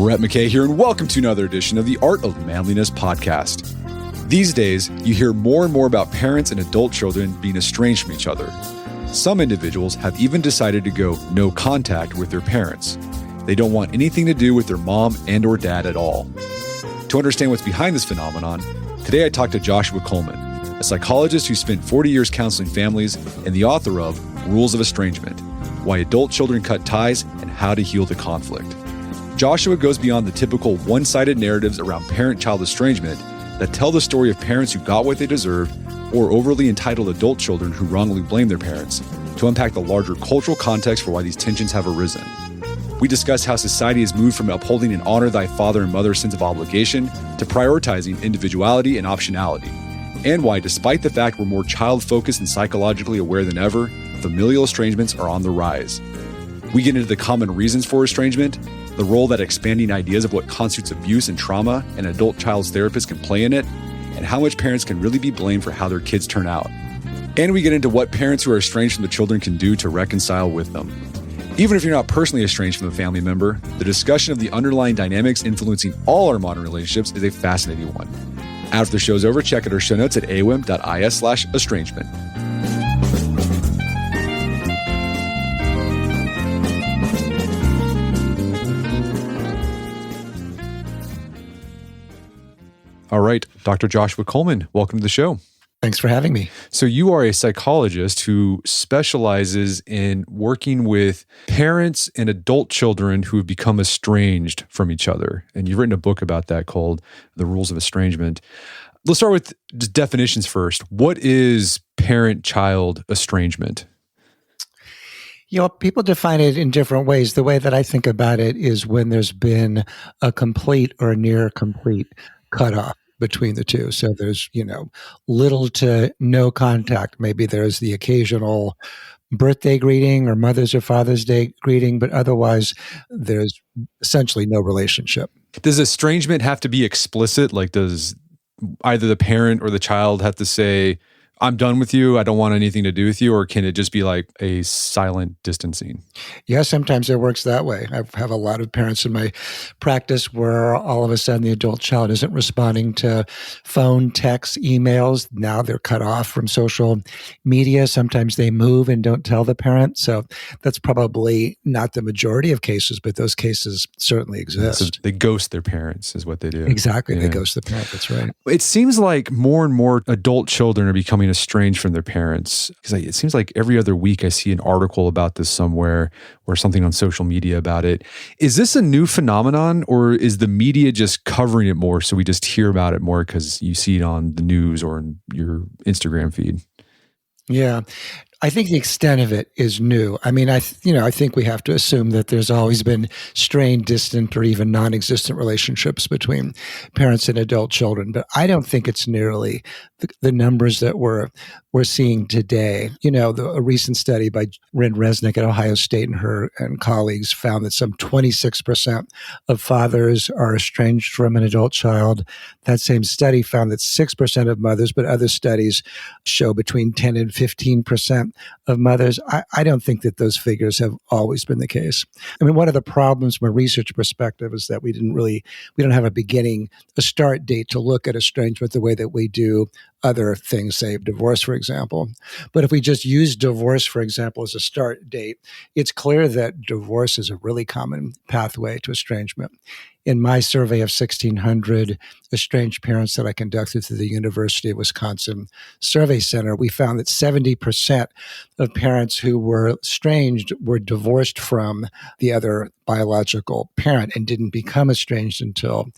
Brett McKay here, and welcome to another edition of the Art of Manliness podcast. These days, you hear more and more about parents and adult children being estranged from each other. Some individuals have even decided to go no contact with their parents. They don't want anything to do with their mom and or dad at all. To understand what's behind this phenomenon, today I talked to Joshua Coleman, a psychologist who spent 40 years counseling families and the author of Rules of Estrangement: Why Adult Children Cut Ties and How to Heal the Conflict. Joshua goes beyond the typical one-sided narratives around parent-child estrangement that tell the story of parents who got what they deserved or overly entitled adult children who wrongly blame their parents, to unpack the larger cultural context for why these tensions have arisen. We discuss how society has moved from upholding an honor thy father and mother sense of obligation to prioritizing individuality and optionality, and why, despite the fact we're more child-focused and psychologically aware than ever, familial estrangements are on the rise. We get into the common reasons for estrangement, the role that expanding ideas of what constitutes abuse and trauma an adult child's therapist can play in it, and how much parents can really be blamed for how their kids turn out. And we get into what parents who are estranged from the children can do to reconcile with them. Even if you're not personally estranged from a family member, the discussion of the underlying dynamics influencing all our modern relationships is a fascinating one. After the show's over, check out our show notes at awim.is/estrangement. All right, Dr. Joshua Coleman, welcome to the show. Thanks for having me. So you are a psychologist who specializes in working with parents and adult children who have become estranged from each other. And you've written a book about that called The Rules of Estrangement. Let's start with just definitions first. What is parent-child estrangement? You know, people define it in different ways. The way that I think about it is when there's been a complete or near complete cutoff between the two. So there's, little to no contact. Maybe there's the occasional birthday greeting or Mother's or Father's Day greeting, but otherwise there's essentially no relationship. Does estrangement have to be explicit? Like, does either the parent or the child have to say, I'm done with you, I don't want anything to do with you, or can it just be like a silent distancing? Yeah, sometimes it works that way. I have a lot of parents in my practice where all of a sudden the adult child isn't responding to phone, text, emails. Now they're cut off from social media. Sometimes they move and don't tell the parent. So that's probably not the majority of cases, but those cases certainly exist. So they ghost their parents is what they do. Exactly. Yeah. They ghost the parent. That's right. It seems like more and more adult children are becoming estranged from their parents, because it seems like every other week I see an article about this somewhere or something on social media about it. Is this a new phenomenon, or is the media just covering it more so we just hear about it more because you see it on the news or in your Instagram feed? Yeah. I think the extent of it is new. I mean, I think we have to assume that there's always been strained, distant, or even non-existent relationships between parents and adult children, but I don't think it's nearly the numbers that we're seeing today. A recent study by Rin Resnick at Ohio State and her and colleagues found that some 26% of fathers are estranged from an adult child. That same study found that 6% of mothers, but other studies show between 10 and 15% of mothers. I don't think that those figures have always been the case. I mean, one of the problems from a research perspective is that we don't have a start date to look at estrangement the way that we do other things, say divorce, for example. But if we just use divorce, for example, as a start date, it's clear that divorce is a really common pathway to estrangement. In my survey of 1,600 estranged parents that I conducted through the University of Wisconsin Survey Center, we found that 70% of parents who were estranged were divorced from the other biological parent and didn't become estranged until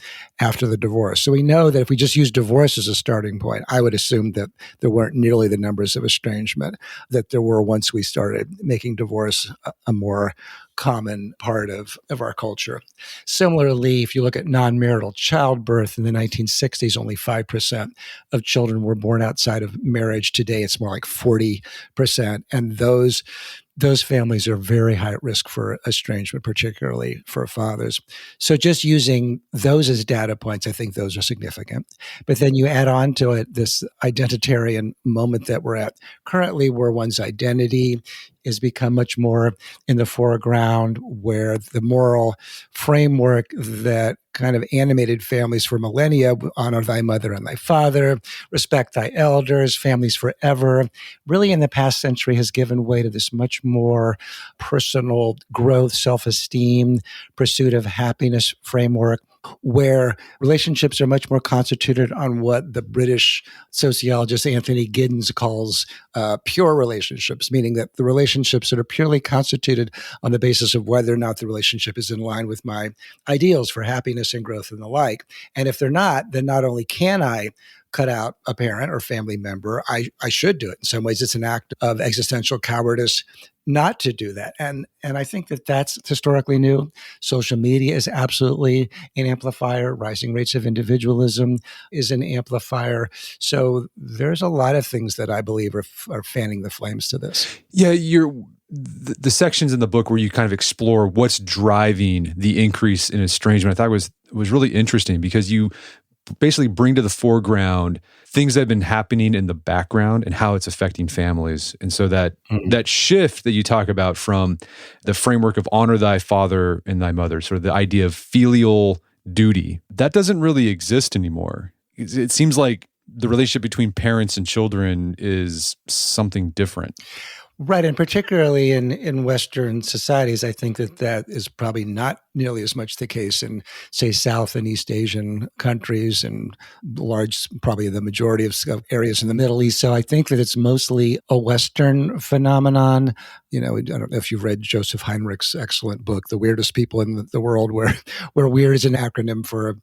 after the divorce. So we know that if we just use divorce as a starting point, I would assume that there weren't nearly the numbers of estrangement that there were once we started making divorce a more common part of our culture. Similarly, if you look at non-marital childbirth in the 1960s, only 5% of children were born outside of marriage. Today, it's more like 40%. And those families are very high at risk for estrangement, particularly for fathers. So just using those as data points, I think those are significant. But then you add on to it this identitarian moment that we're at currently, where one's identity is become much more in the foreground, where the moral framework that kind of animated families for millennia, honor thy mother and thy father, respect thy elders, families forever, really in the past century has given way to this much more personal growth, self-esteem, pursuit of happiness framework, where relationships are much more constituted on what the British sociologist Anthony Giddens calls pure relationships, meaning that the relationships that are purely constituted on the basis of whether or not the relationship is in line with my ideals for happiness and growth and the like. And if they're not, then not only can I cut out a parent or family member, I should do it. In some ways, it's an act of existential cowardice not to do that. And I think that that's historically new. Social media is absolutely an amplifier. Rising rates of individualism is an amplifier. So there's a lot of things that I believe are fanning the flames to this. Yeah, the sections in the book where you kind of explore what's driving the increase in estrangement, I thought was really interesting, because you basically bring to the foreground things that have been happening in the background and how it's affecting families. And so that shift that you talk about from the framework of honor thy father and thy mother, sort of the idea of filial duty, that doesn't really exist anymore. It seems like the relationship between parents and children is something different. Right. And particularly in Western societies, I think that is probably not nearly as much the case in, say, South and East Asian countries and probably the majority of areas in the Middle East. So I think that it's mostly a Western phenomenon. I don't know if you've read Joseph Heinrich's excellent book, The Weirdest People in the World, where weird is an acronym for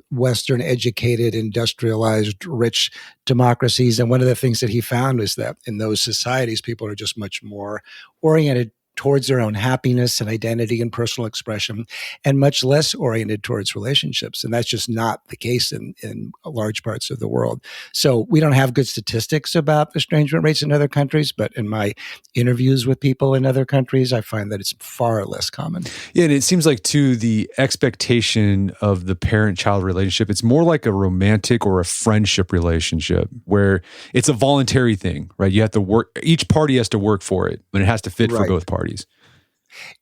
Western educated, industrialized, rich democracies. And one of the things that he found is that in those societies, people are just much more oriented towards their own happiness and identity and personal expression, and much less oriented towards relationships. And that's just not the case in large parts of the world. So we don't have good statistics about estrangement rates in other countries, but in my interviews with people in other countries, I find that it's far less common. Yeah, and it seems like, too, the expectation of the parent-child relationship, it's more like a romantic or a friendship relationship, where it's a voluntary thing, right? You have to work, each party has to work for it, and it has to fit for both parties.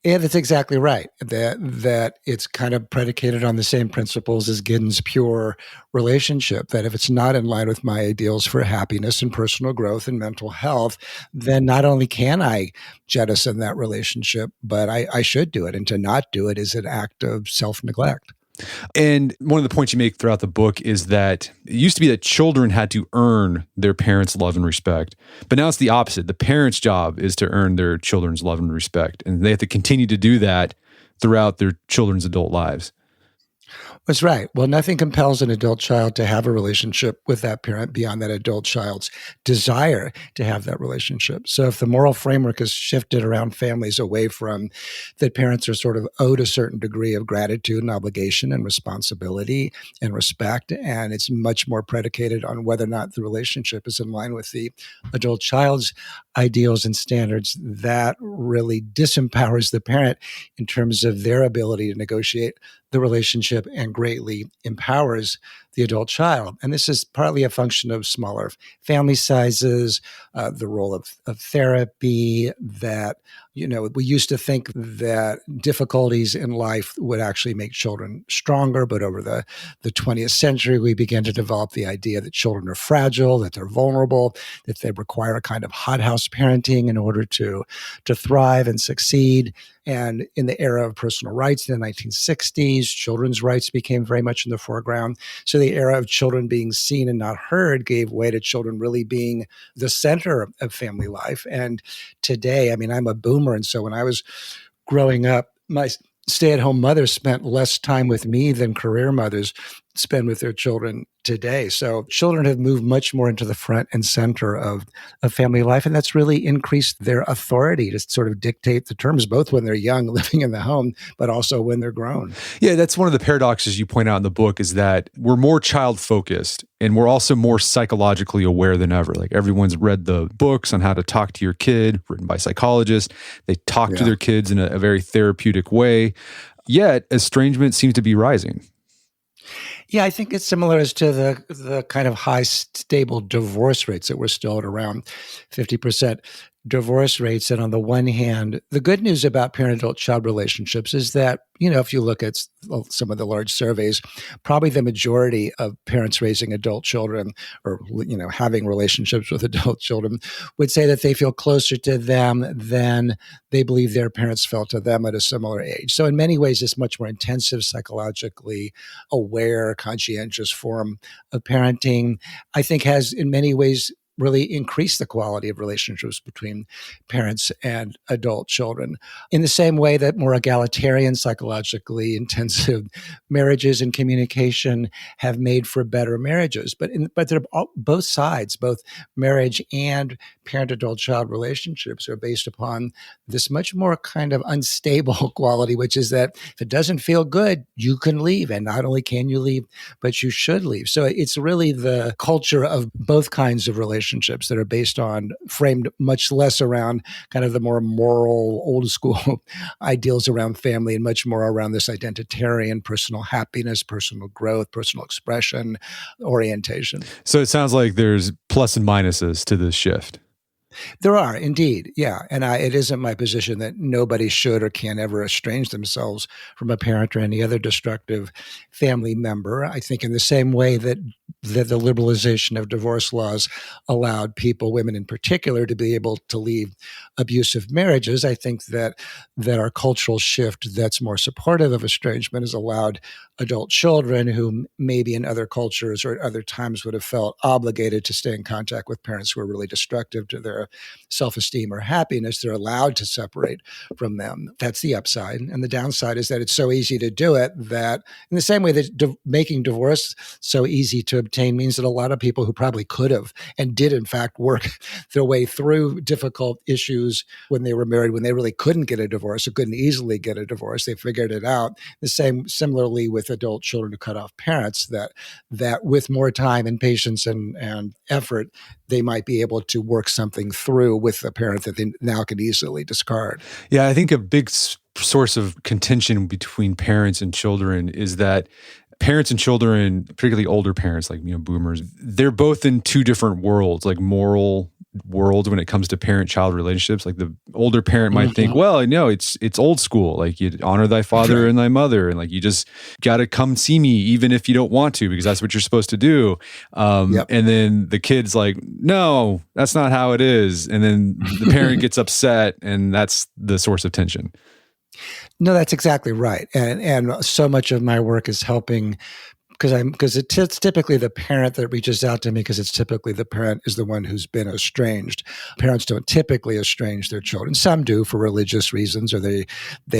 And that's exactly right, that it's kind of predicated on the same principles as Giddens' pure relationship, that if it's not in line with my ideals for happiness and personal growth and mental health, then not only can I jettison that relationship, but I should do it. And to not do it is an act of self-neglect. And one of the points you make throughout the book is that it used to be that children had to earn their parents' love and respect. But now it's the opposite. The parents' job is to earn their children's love and respect. And they have to continue to do that throughout their children's adult lives. That's right. Well, nothing compels an adult child to have a relationship with that parent beyond that adult child's desire to have that relationship. So if the moral framework is shifted around families away from that parents are sort of owed a certain degree of gratitude and obligation and responsibility and respect, and it's much more predicated on whether or not the relationship is in line with the adult child's ideals and standards, that really disempowers the parent in terms of their ability to negotiate the relationship and greatly empowers the adult child. And this is partly a function of smaller family sizes, the role of therapy, that, we used to think that difficulties in life would actually make children stronger. But over the 20th century, we began to develop the idea that children are fragile, that they're vulnerable, that they require a kind of hothouse parenting in order to thrive and succeed. And in the era of personal rights in the 1960s, children's rights became very much in the foreground. So the era of children being seen and not heard gave way to children really being the center of family life. And today, I'm a boomer. And so when I was growing up, my stay-at-home mother spent less time with me than career mothers spend with their children today. So children have moved much more into the front and center of family life, and that's really increased their authority to sort of dictate the terms, both when they're young, living in the home, but also when they're grown. Yeah, that's one of the paradoxes you point out in the book, is that we're more child-focused, and we're also more psychologically aware than ever. Like, everyone's read the books on how to talk to your kid, written by psychologists. They talk to their kids in a very therapeutic way. Yet, estrangement seems to be rising. Yeah, I think it's similar as to the kind of high stable divorce rates that we're still at around 50% divorce rates. And on the one hand, the good news about parent-adult-child relationships is that, if you look at some of the large surveys, probably the majority of parents raising adult children or, having relationships with adult children would say that they feel closer to them than they believe their parents felt to them at a similar age. So in many ways, it's much more intensive, psychologically aware, conscientious form of parenting, I think has in many ways really increased the quality of relationships between parents and adult children. In the same way that more egalitarian, psychologically intensive marriages and communication have made for better marriages. But they're both sides, both marriage and parent-adult-child relationships are based upon this much more kind of unstable quality, which is that if it doesn't feel good, you can leave. And not only can you leave, but you should leave. So it's really the culture of both kinds of relationships that are based on, framed much less around kind of the more moral, old school ideals around family and much more around this identitarian personal happiness, personal growth, personal expression orientation. So it sounds like there's plus and minuses to this shift. There are indeed, yeah. And it isn't my position that nobody should or can ever estrange themselves from a parent or any other destructive family member. I think in the same way that the liberalization of divorce laws allowed people, women in particular, to be able to leave abusive marriages, I think that our cultural shift that's more supportive of estrangement has allowed adult children who maybe in other cultures or at other times would have felt obligated to stay in contact with parents who are really destructive to their self-esteem or happiness, they're allowed to separate from them. That's the upside. And the downside is that it's so easy to do it that in the same way that making divorce so easy to obtain means that a lot of people who probably could have and did in fact work their way through difficult issues when they were married, when they really couldn't get a divorce or couldn't easily get a divorce, they figured it out. The same similarly with adult children who cut off parents, that with more time and patience and effort, they might be able to work something through with a parent that they now can easily discard. Yeah, I think a big source of contention between parents and children is that parents and children, particularly older parents like boomers, they're both in two different worlds, like moral worlds when it comes to parent-child relationships. Like the older parent might think, well, no, it's old school. Like you honor thy father and thy mother, and like you just got to come see me even if you don't want to because that's what you're supposed to do. And then the kid's like, no, that's not how it is. And then the parent gets upset, and that's the source of tension. No, that's exactly right. And so much of my work is helping because it's typically the parent that reaches out to me because it's typically the parent is the one who's been estranged. Parents don't typically estrange their children. Some do for religious reasons, or they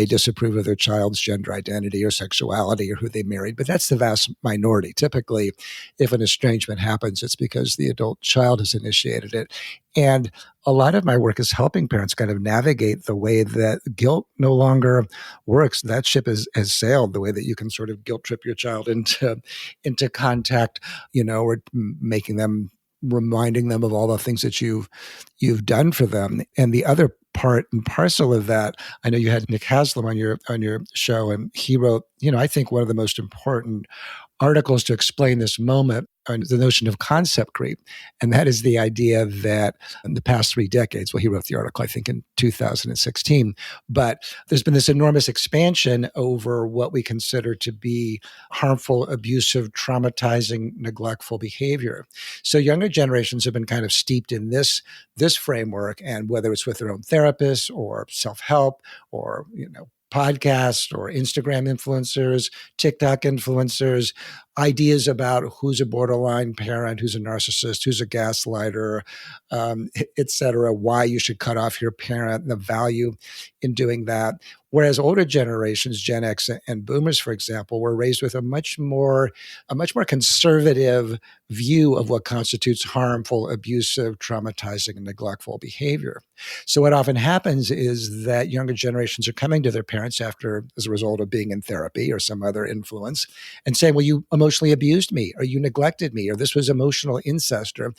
disapprove of their child's gender identity or sexuality or who they married, but that's the vast minority. Typically, if an estrangement happens, it's because the adult child has initiated it. And a lot of my work is helping parents kind of navigate the way that guilt no longer works. That ship has sailed, the way that you can sort of guilt trip your child into contact, or reminding them of all the things that you've done for them. And the other part and parcel of that, I know you had Nick Haslam on your show, and he wrote, I think one of the most important articles to explain this moment on the notion of concept creep. And that is the idea that in the past 3 decades, well, he wrote the article, I think, in 2016, but there's been this enormous expansion over what we consider to be harmful, abusive, traumatizing, neglectful behavior. So younger generations have been kind of steeped in this framework, and whether it's with their own therapists or self-help or, podcasts or Instagram influencers, TikTok influencers, ideas about who's a borderline parent, who's a narcissist, who's a gaslighter, et cetera, why you should cut off your parent, and the value in doing that. Whereas older generations, Gen X and Boomers, for example, were raised with a much more conservative view of what constitutes harmful, abusive, traumatizing, and neglectful behavior. So what often happens is that younger generations are coming to their parents as a result of being in therapy or some other influence and saying, well, you emotionally abused me, or you neglected me, or this was emotional incest, or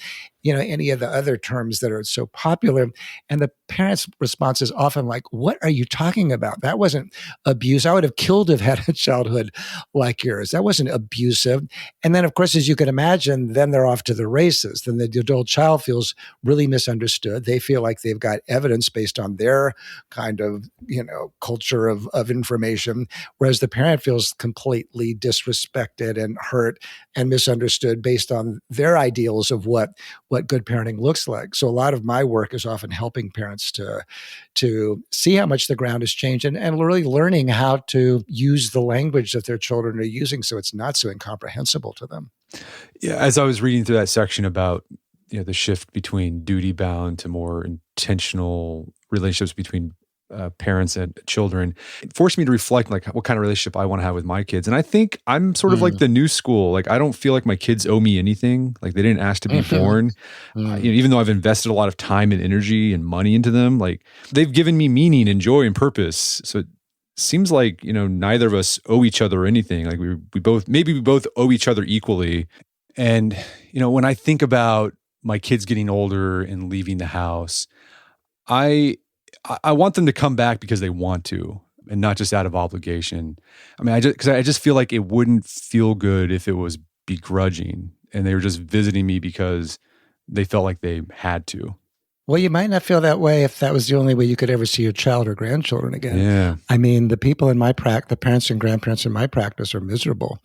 any of the other terms that are so popular. And the parents' response is often like, what are you talking about? That wasn't abuse. I would have killed to have had a childhood like yours. That wasn't abusive. And then, of course, as you can imagine, then they're off to the races. Then the adult child feels really misunderstood. They feel like they've got evidence based on their kind of, culture of information, whereas the parent feels completely disrespected and hurt and misunderstood based on their ideals of what good parenting looks like. So a lot of my work is often helping parents to see how much the ground has changed and really learning how to use the language that their children are using so it's not so incomprehensible to them. Yeah, as I was reading through that section about the shift between duty bound to more intentional relationships between parents and children, it forced me to reflect like what kind of relationship I want to have with my kids. And I think I'm sort of like the new school. Like I don't feel like my kids owe me anything. Like they didn't ask to be born. Even though I've invested a lot of time and energy and money into them, like they've given me meaning and joy and purpose. So it seems like neither of us owe each other anything. Like we both owe each other equally. And when I think about my kids getting older and leaving the house, I want them to come back because they want to and not just out of obligation. I mean, because I just feel like it wouldn't feel good if it was begrudging and they were just visiting me because they felt like they had to. Well, you might not feel that way if that was the only way you could ever see your child or grandchildren again. Yeah. I mean, the people in my practice, the parents and grandparents in my practice are miserable.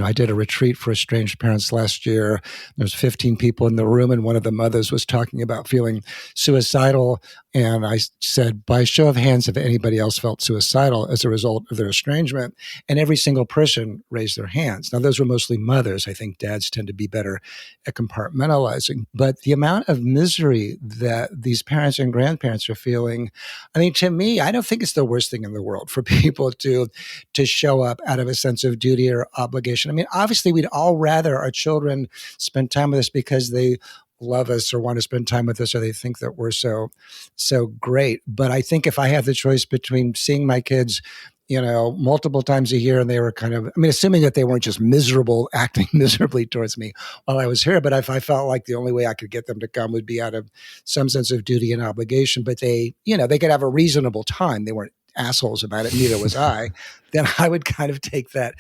I did a retreat for estranged parents last year. There's 15 people in the room, and one of the mothers was talking about feeling suicidal. And I said, by show of hands, have anybody else felt suicidal as a result of their estrangement? And every single person raised their hands. Now, those were mostly mothers. I think dads tend to be better at compartmentalizing. But the amount of misery that these parents and grandparents are feeling, I mean, to me, I don't think it's the worst thing in the world for people to show up out of a sense of duty or obligation. I mean, obviously, we'd all rather our children spend time with us because they love us or want to spend time with us or they think that we're so great. But I think if I had the choice between seeing my kids multiple times a year, and they were kind of, assuming that they weren't just miserable, acting miserably towards me while I was here, but if I felt like the only way I could get them to come would be out of some sense of duty and obligation, but they could have a reasonable time. They weren't assholes about it, neither was I, then I would kind of take that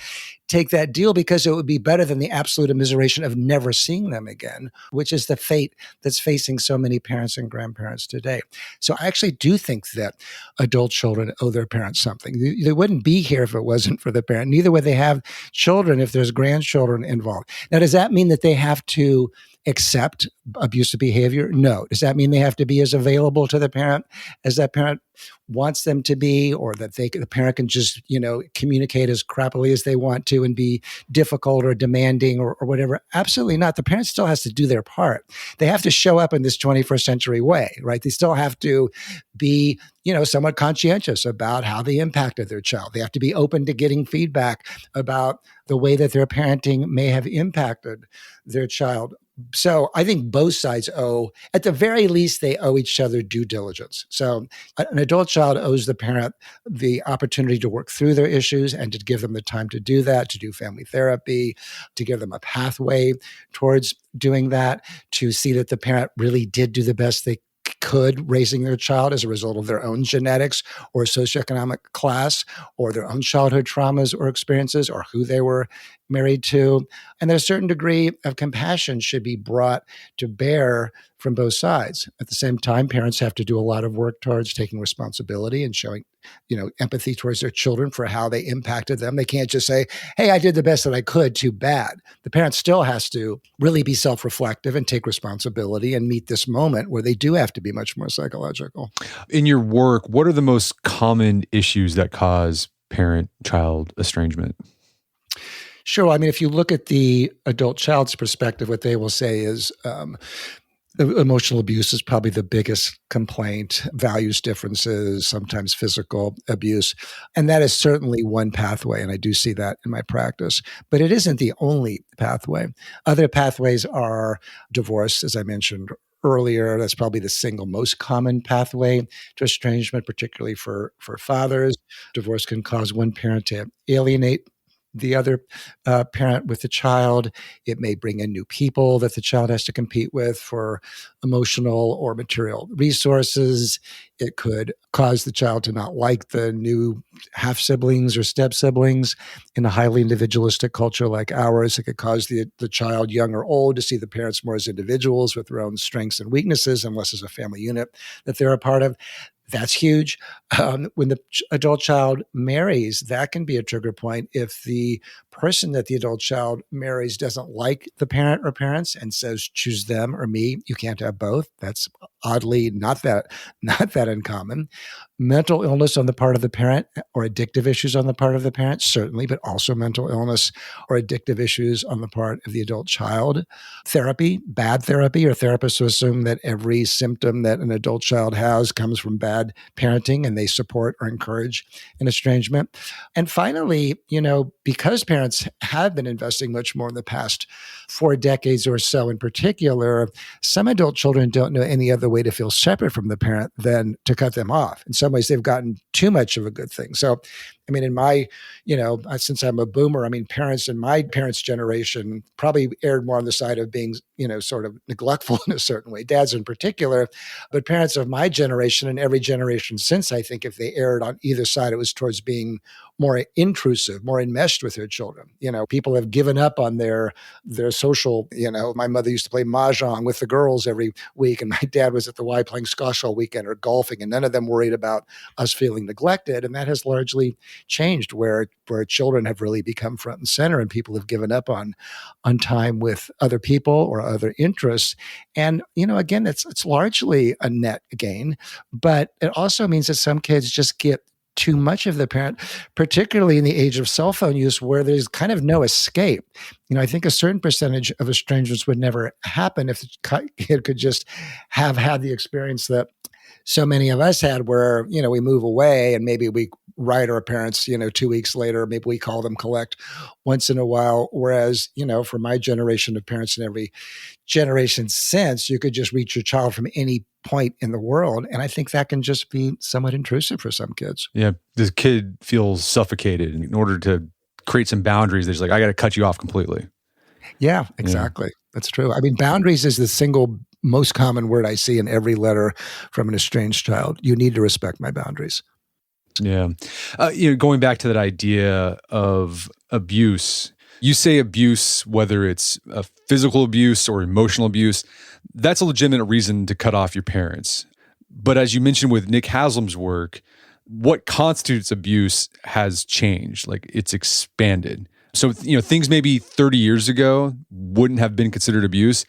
deal because it would be better than the absolute immiseration of never seeing them again, which is the fate that's facing so many parents and grandparents today. So I actually do think that adult children owe their parents something. They wouldn't be here if it wasn't for the parent. Neither would they have children if there's grandchildren involved. Now, does that mean that they have to accept abusive behavior? No. Does that mean they have to be as available to the parent as that parent wants them to be, or that the parent can just, communicate as crappily as they want to and be difficult or demanding or whatever? Absolutely not. The parent still has to do their part. They have to show up in this 21st century way, right? They still have to be, somewhat conscientious about how they impacted their child. They have to be open to getting feedback about the way that their parenting may have impacted their child. So I think both sides at the very least, they owe each other due diligence. So an adult child owes the parent the opportunity to work through their issues and to give them the time to do that, to do family therapy, to give them a pathway towards doing that, to see that the parent really did do the best they could raising their child as a result of their own genetics or socioeconomic class or their own childhood traumas or experiences or who they were married to. And there's a certain degree of compassion should be brought to bear from both sides. At the same time, parents have to do a lot of work towards taking responsibility and showing, empathy towards their children for how they impacted them. They can't just say, hey, I did the best that I could, too bad. The parent still has to really be self-reflective and take responsibility and meet this moment where they do have to be much more psychological. In your work, what are the most common issues that cause parent-child estrangement? Sure. I mean, if you look at the adult child's perspective, what they will say is emotional abuse is probably the biggest complaint, values differences, sometimes physical abuse. And that is certainly one pathway. And I do see that in my practice. But it isn't the only pathway. Other pathways are divorce, as I mentioned earlier. That's probably the single most common pathway to estrangement, particularly for fathers. Divorce can cause one parent to alienate the other parent with the child. It may bring in new people that the child has to compete with for emotional or material resources. It could cause the child to not like the new half siblings or step siblings. In a highly individualistic culture like ours, it could cause the child, young or old, to see the parents more as individuals with their own strengths and weaknesses and less as a family unit that they're a part of. That's huge. When the adult child marries, that can be a trigger point if the person that the adult child marries doesn't like the parent or parents and says, choose them or me. You can't have both. That's oddly not that uncommon. Mental illness on the part of the parent or addictive issues on the part of the parent, certainly, but also mental illness or addictive issues on the part of the adult child. Therapy, bad therapy, or therapists who assume that every symptom that an adult child has comes from bad parenting and they support or encourage an estrangement. And finally, because parents have been investing much more in the past 4 decades or so in particular, some adult children don't know any other way to feel separate from the parent than to cut them off. In some ways, they've gotten too much of a good thing. So, in my, since I'm a boomer, parents in my parents' generation probably erred more on the side of being, sort of neglectful in a certain way, dads in particular. But parents of my generation and every generation since, I think if they erred on either side, it was towards being more intrusive, more enmeshed with their children. People have given up on their social, my mother used to play mahjong with the girls every week, and my dad was at the Y playing squash all weekend or golfing, and none of them worried about us feeling neglected. And that has largely changed where children have really become front and center, and people have given up on time with other people or other interests. And, again, it's largely a net gain, but it also means that some kids just get too much of the parent, particularly in the age of cell phone use where there's kind of no escape. I think a certain percentage of estrangements would never happen if the kid could just have had the experience that so many of us had where, we move away and maybe we write our parents, 2 weeks later, maybe we call them collect once in a while. Whereas, for my generation of parents and every generation since, you could just reach your child from any point in the world. And I think that can just be somewhat intrusive for some kids. Yeah. The kid feels suffocated. In order to create some boundaries, there's like, I got to cut you off completely. Yeah, exactly. Yeah. That's true. Boundaries is the single most common word I see in every letter from an estranged child. You need to respect my boundaries. Yeah. Going back to that idea of abuse, you say abuse, whether it's a physical abuse or emotional abuse, that's a legitimate reason to cut off your parents. But as you mentioned with Nick Haslam's work, what constitutes abuse has changed. Like it's expanded. So, things maybe 30 years ago wouldn't have been considered abuse.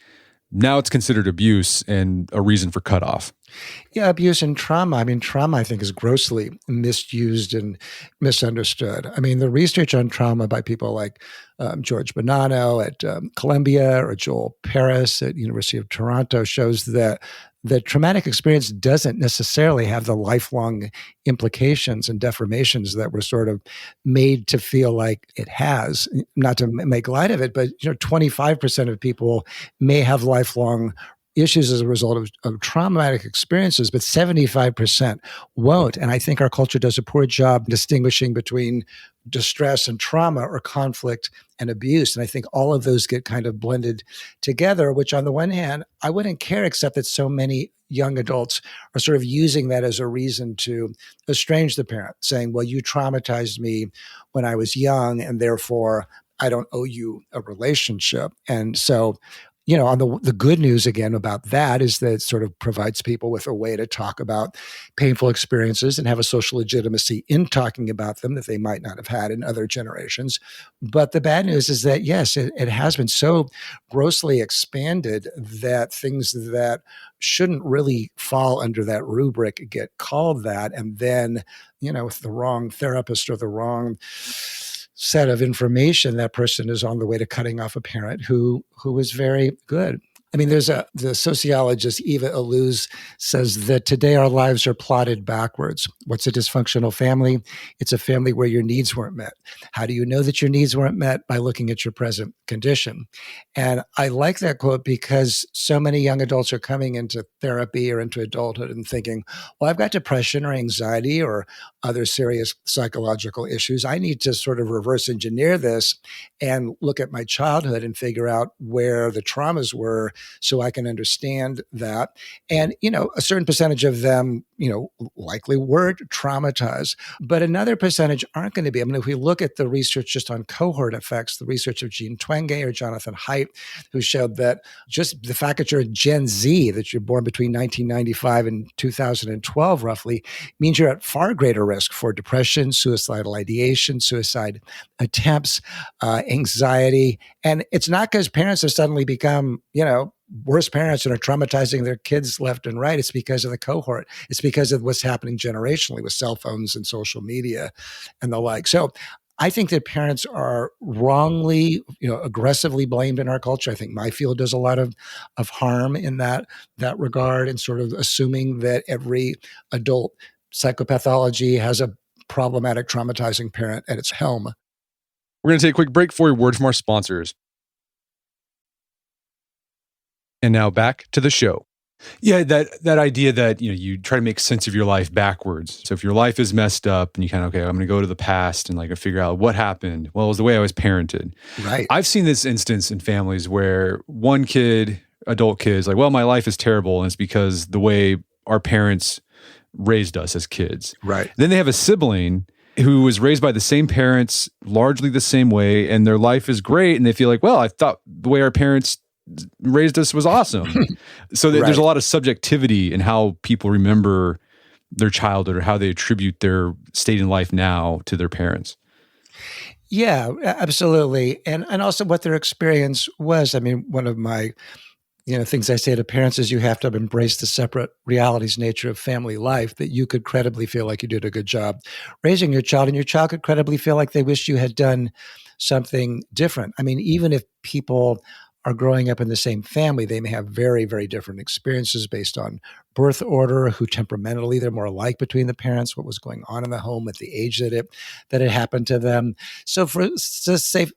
Now it's considered abuse and a reason for cutoff. Yeah, abuse and trauma. Trauma, I think, is grossly misused and misunderstood. The research on trauma by people like George Bonanno at Columbia or Joel Paris at University of Toronto shows that the traumatic experience doesn't necessarily have the lifelong implications and deformations that we're sort of made to feel like it has. Not to make light of it, but 25% of people may have lifelong issues as a result of traumatic experiences, but 75% won't. And I think our culture does a poor job distinguishing between distress and trauma or conflict and abuse. And I think all of those get kind of blended together, which on the one hand, I wouldn't care, except that so many young adults are sort of using that as a reason to estrange the parent, saying, well, you traumatized me when I was young, and therefore I don't owe you a relationship. And so on the good news again about that is that it sort of provides people with a way to talk about painful experiences and have a social legitimacy in talking about them that they might not have had in other generations. But the bad news is that, yes, it has been so grossly expanded that things that shouldn't really fall under that rubric get called that. And then, with the wrong therapist or the wrong set of information, that person is on the way to cutting off a parent who was very good. I mean, the sociologist Eva Illouz says that today our lives are plotted backwards. What's a dysfunctional family? It's a family where your needs weren't met. How do you know that your needs weren't met? By looking at your present condition. And I like that quote because so many young adults are coming into therapy or into adulthood and thinking, well, I've got depression or anxiety or other serious psychological issues. I need to sort of reverse engineer this and look at my childhood and figure out where the traumas were so I can understand that. And, a certain percentage of them, likely were traumatized, but another percentage aren't going to be. I mean, if we look at the research just on cohort effects, the research of Jean Twenge or Jonathan Haidt, who showed that just the fact that you're a Gen Z, that you're born between 1995 and 2012 roughly, means you're at far greater risk for depression, suicidal ideation, suicide attempts, anxiety. And it's not because parents have suddenly become, worse parents and are traumatizing their kids left and right. It's because of the cohort. It's because of what's happening generationally with cell phones and social media and the like. So I think that parents are wrongly, aggressively blamed in our culture. I think my field does a lot of harm in that regard, and sort of assuming that every adult psychopathology has a problematic, traumatizing parent at its helm. We're going to take a quick break for a word from our sponsors. And now back to the show. Yeah, that idea that you try to make sense of your life backwards. So if your life is messed up and you kind of, okay, I'm going to go to the past and figure out what happened. Well, it was the way I was parented. Right. I've seen this instance in families where one kid, adult kid, is like, well, my life is terrible, and it's because the way our parents raised us as kids. Right. Then they have a sibling who was raised by the same parents, largely the same way, and their life is great, and they feel like, well, I thought the way our parents raised us was awesome. So there's a lot of subjectivity in how people remember their childhood or how they attribute their state in life now to their parents. Yeah, absolutely. And also what their experience was. I mean, one of my things I say to parents is you have to embrace the separate realities nature of family life, that you could credibly feel like you did a good job raising your child, and your child could credibly feel like they wish you had done something different. I mean, even if people are growing up in the same family, they may have very, very different experiences based on birth order, who temperamentally they're more alike between the parents, what was going on in the home at the age that it happened to them. So for to say,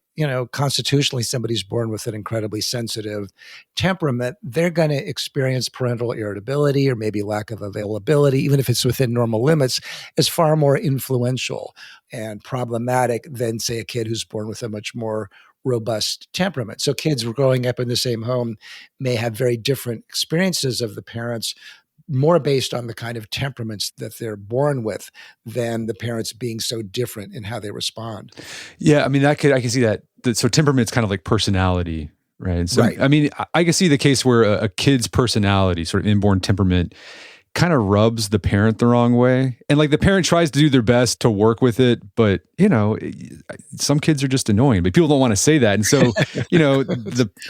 constitutionally, somebody's born with an incredibly sensitive temperament, they're going to experience parental irritability or maybe lack of availability, even if it's within normal limits, is far more influential and problematic than, say, a kid who's born with a much more robust temperament. So kids growing up in the same home may have very different experiences of the parents, more based on the kind of temperaments that they're born with than the parents being so different in how they respond. Yeah, I mean, I can see that. So temperament's kind of like personality, right? So, right. I mean, I can see the case where a kid's personality, sort of inborn temperament, kind of rubs the parent the wrong way. And the parent tries to do their best to work with it, but some kids are just annoying, but people don't want to say that. And so,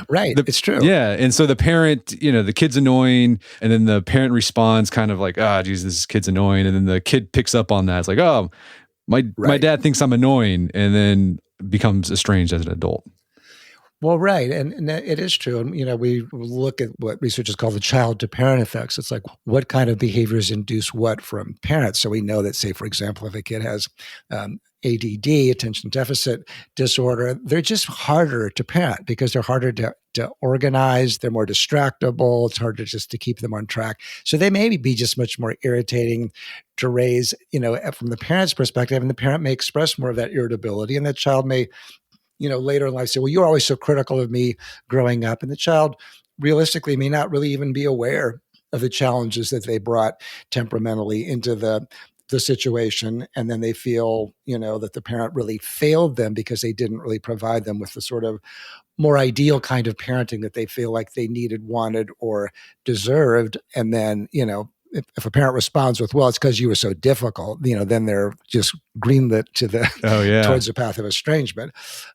right. It's true. Yeah. And so the parent, the kid's annoying, and then the parent responds kind of like, geez, this kid's annoying. And then the kid picks up on that. It's like, oh, my dad thinks I'm annoying, and then becomes estranged as an adult. Well, right. And it is true. And, we look at what researchers call the child to parent effects. It's like, what kind of behaviors induce what from parents? So we know that, say, for example, if a kid has ADD, attention deficit disorder, they're just harder to parent because they're harder to organize. They're more distractible. It's harder just to keep them on track. So they may be just much more irritating to raise, from the parent's perspective. And the parent may express more of that irritability, and that child may later in life say, well, you're always so critical of me growing up. And the child realistically may not really even be aware of the challenges that they brought temperamentally into the situation. And then they feel, that the parent really failed them because they didn't really provide them with the sort of more ideal kind of parenting that they feel like they needed, wanted, or deserved. And then, if a parent responds with, well, it's because you were so difficult, then they're just greenlit to the Oh, yeah. towards the path of estrangement.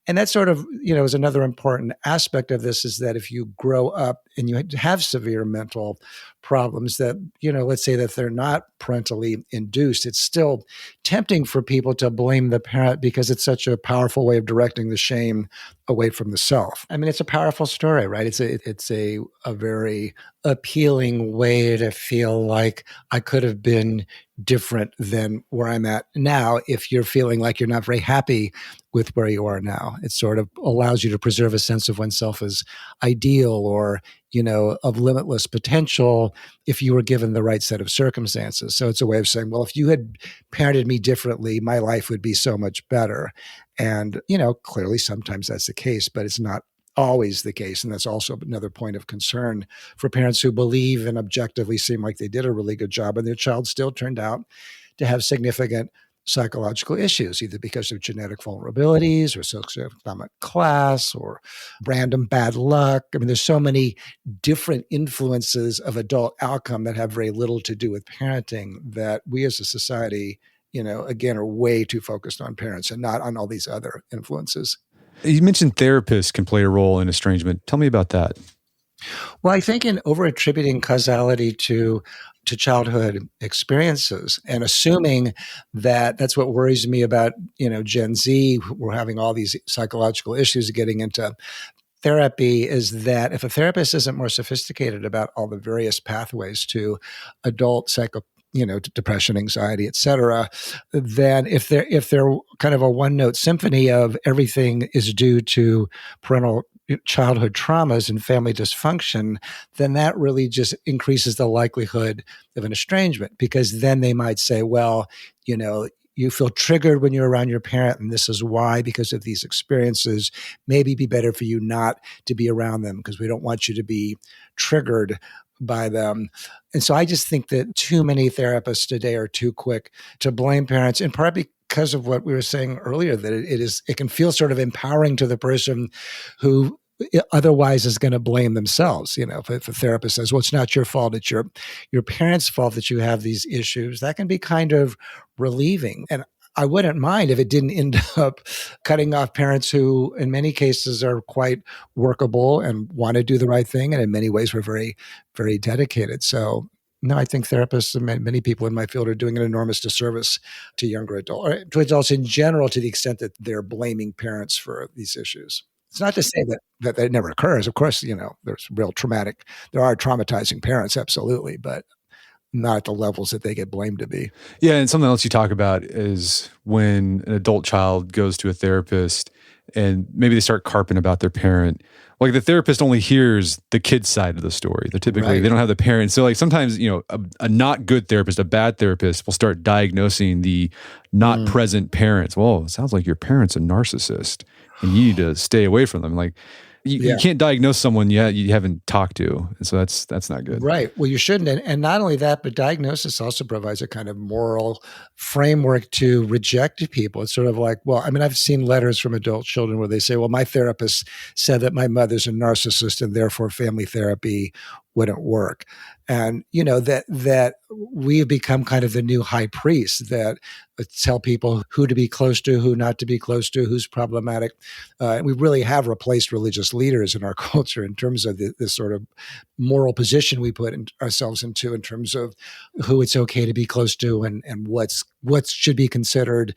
And that sort of, is another important aspect of this, is that if you grow up and you have severe mental problems that, let's say that they're not parentally induced, it's still tempting for people to blame the parent because it's such a powerful way of directing the shame away from the self. I mean, it's a powerful story, right? It's a very appealing way to feel like I could have been different than where I'm at now. If you're feeling like you're not very happy with where you are now, it sort of allows you to preserve a sense of oneself as ideal or, of limitless potential if you were given the right set of circumstances. So it's a way of saying, well, if you had parented me differently, my life would be so much better. And, clearly sometimes that's the case, but it's not always the case. And that's also another point of concern for parents who believe and objectively seem like they did a really good job and their child still turned out to have significant psychological issues, either because of genetic vulnerabilities or socioeconomic class or random bad luck. I mean, there's so many different influences of adult outcome that have very little to do with parenting that we as a society, again, are way too focused on parents and not on all these other influences. You mentioned therapists can play a role in estrangement. Tell me about that. Well, I think in over-attributing causality to childhood experiences and assuming that that's what worries me about, Gen Z, we're having all these psychological issues getting into therapy, is that if a therapist isn't more sophisticated about all the various pathways to adult depression, anxiety, et cetera, then if they're kind of a one-note symphony of everything is due to parental childhood traumas and family dysfunction, then that really just increases the likelihood of an estrangement, because then they might say, well, you feel triggered when you're around your parent, and this is why, because of these experiences. Maybe it'd be better for you not to be around them because we don't want you to be triggered by them. And so I just think that too many therapists today are too quick to blame parents, in part because of what we were saying earlier, that it can feel sort of empowering to the person who otherwise is going to blame themselves. If a therapist says, well, it's not your fault, it's your parents' fault that you have these issues, that can be kind of relieving. And I wouldn't mind if it didn't end up cutting off parents who, in many cases, are quite workable and want to do the right thing. And in many ways, were very, very dedicated. So, no, I think therapists and many people in my field are doing an enormous disservice to younger adults, or to adults in general, to the extent that they're blaming parents for these issues. It's not to say that it never occurs. Of course, there's there are traumatizing parents, absolutely, but not at the levels that they get blamed to be. Yeah, and something else you talk about is when an adult child goes to a therapist and maybe they start carping about their parent. Like the therapist only hears the kid's side of the story. They're typically, They don't have the parent. So like sometimes, a not good therapist, a bad therapist will start diagnosing the not present parents. Well, it sounds like your parent's a narcissist and you need to stay away from them. Like, you can't diagnose someone you haven't talked to. And so that's not good. Right. Well, you shouldn't. And not only that, but diagnosis also provides a kind of moral framework to reject people. It's sort of like, well, I mean, I've seen letters from adult children where they say, well, my therapist said that my mother's a narcissist and therefore family therapy wouldn't work. And, that we have become kind of the new high priest that tell people who to be close to, who not to be close to, who's problematic. And we really have replaced religious leaders in our culture in terms of this sort of moral position we put ourselves into in terms of who it's okay to be close to and what should be considered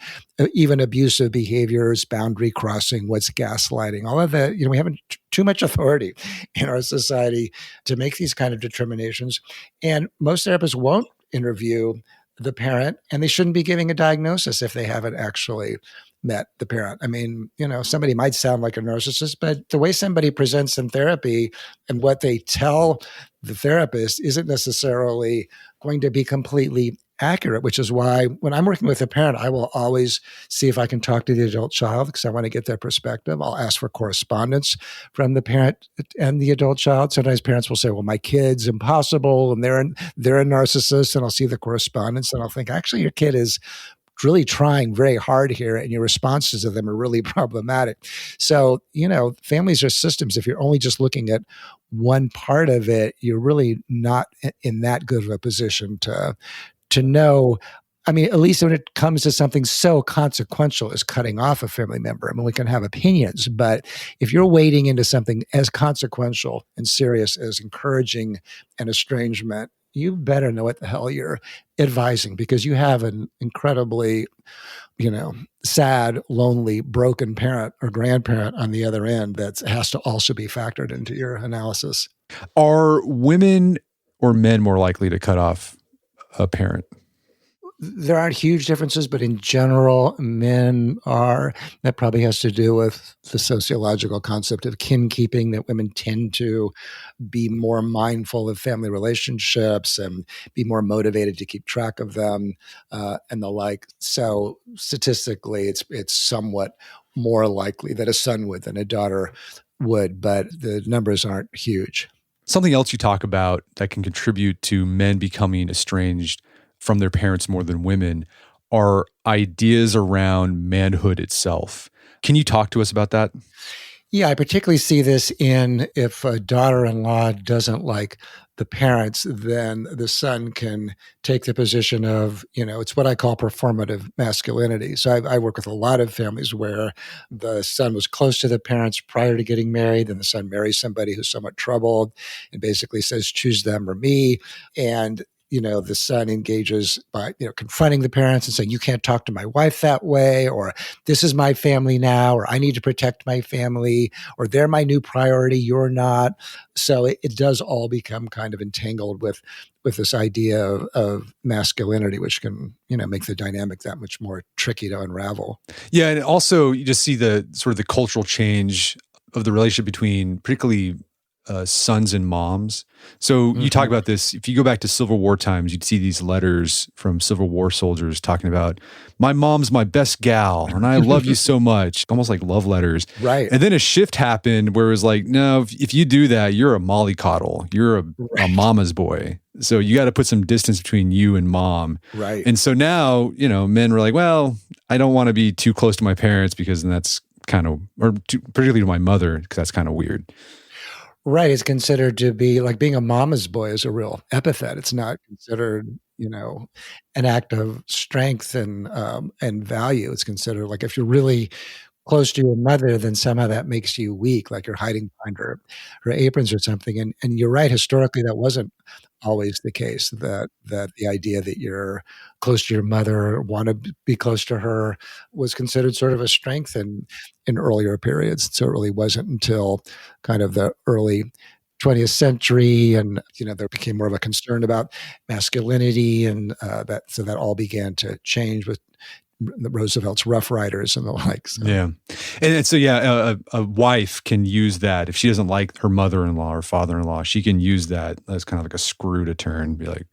even abusive behaviors, boundary crossing, what's gaslighting, all of that. We have too much authority in our society to make these kind of determinations. And most therapists won't interview the parent, and they shouldn't be giving a diagnosis if they haven't actually met the parent. I mean, somebody might sound like a narcissist, but the way somebody presents in therapy and what they tell the therapist isn't necessarily going to be completely accurate, which is why when I'm working with a parent, I will always see if I can talk to the adult child because I want to get their perspective. I'll ask for correspondence from the parent and the adult child. Sometimes parents will say, well, my kid's impossible and they're a narcissist, and I'll see the correspondence and I'll think, actually, your kid is really trying very hard here and your responses to them are really problematic. So, families are systems. If you're only just looking at one part of it, you're really not in that good of a position to know. I mean, at least when it comes to something so consequential as cutting off a family member, I mean, we can have opinions, but if you're wading into something as consequential and serious as encouraging an estrangement, you better know what the hell you're advising, because you have an incredibly, sad, lonely, broken parent or grandparent on the other end that has to also be factored into your analysis. Are women or men more likely to cut off a parent? There aren't huge differences, but in general, men are. That probably has to do with the sociological concept of kin keeping, that women tend to be more mindful of family relationships and be more motivated to keep track of them, and the like. So statistically, it's somewhat more likely that a son would than a daughter would, but the numbers aren't huge. Something else you talk about that can contribute to men becoming estranged from their parents more than women are ideas around manhood itself. Can you talk to us about that? Yeah, I particularly see this in if a daughter-in-law doesn't like the parents, then the son can take the position of, it's what I call performative masculinity. So I work with a lot of families where the son was close to the parents prior to getting married, and the son marries somebody who's somewhat troubled and basically says, choose them or me. And the son engages by, confronting the parents and saying, you can't talk to my wife that way, or this is my family now, or I need to protect my family, or they're my new priority, you're not. So it does all become kind of entangled with this idea of masculinity, which can, make the dynamic that much more tricky to unravel. Yeah. And also you just see the sort of the cultural change of the relationship between particularly sons and moms. So you talk about this, if you go back to Civil War times, you'd see these letters from Civil War soldiers talking about, my mom's my best gal, and I love you so much, almost like love letters. Right. And then a shift happened where it was like, no, if you do that, you're a mollycoddle. You're a mama's boy. So you got to put some distance between you and mom. Right. And so now, men were like, well, I don't want to be too close to my parents because then that's kind of, particularly to my mother, because that's kind of weird. Right. It's considered to be like being a mama's boy is a real epithet. It's not considered, an act of strength and value. It's considered like if you're really close to your mother, then somehow that makes you weak, like you're hiding behind her aprons or something. And you're right, historically that wasn't always the case, that the idea that you're close to your mother, want to be close to her, was considered sort of a strength in earlier periods. So it really wasn't until kind of the early 20th century, and there became more of a concern about masculinity, and that all began to change with Roosevelt's Rough Riders and the like. So. Yeah. And so, a wife can use that. If she doesn't like her mother-in-law or father-in-law, she can use that as kind of like a screw to turn, be like,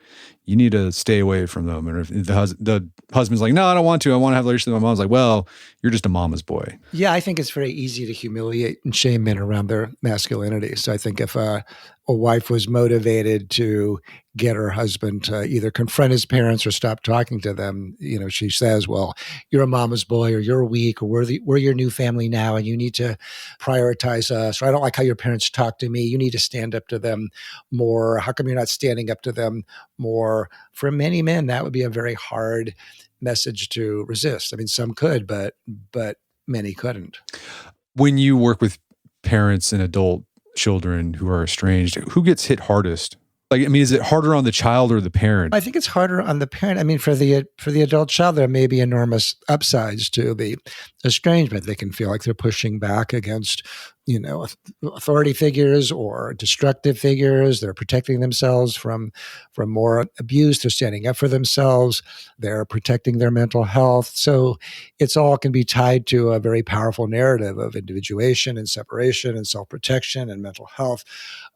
you need to stay away from them. And if the husband's like, no, I don't want to. I want to have a relationship with my mom's like, well, you're just a mama's boy. Yeah, I think it's very easy to humiliate and shame men around their masculinity. So I think if a wife was motivated to get her husband to either confront his parents or stop talking to them, she says, well, you're a mama's boy, or you're weak, or we're your new family now, and you need to prioritize us, or I don't like how your parents talk to me, you need to stand up to them more. How come you're not standing up to them more? For many men, that would be a very hard message to resist. I mean, some could, but many couldn't. When you work with parents and adult children who are estranged, who gets hit hardest? Like, I mean, is it harder on the child or the parent? I think it's harder on the parent. I mean, for the adult child, there may be enormous upsides to the estrangement. They can feel like they're pushing back against, authority figures or destructive figures. They're protecting themselves from more abuse. They're standing up for themselves. They're protecting their mental health. So it's all can be tied to a very powerful narrative of individuation and separation and self-protection and mental health,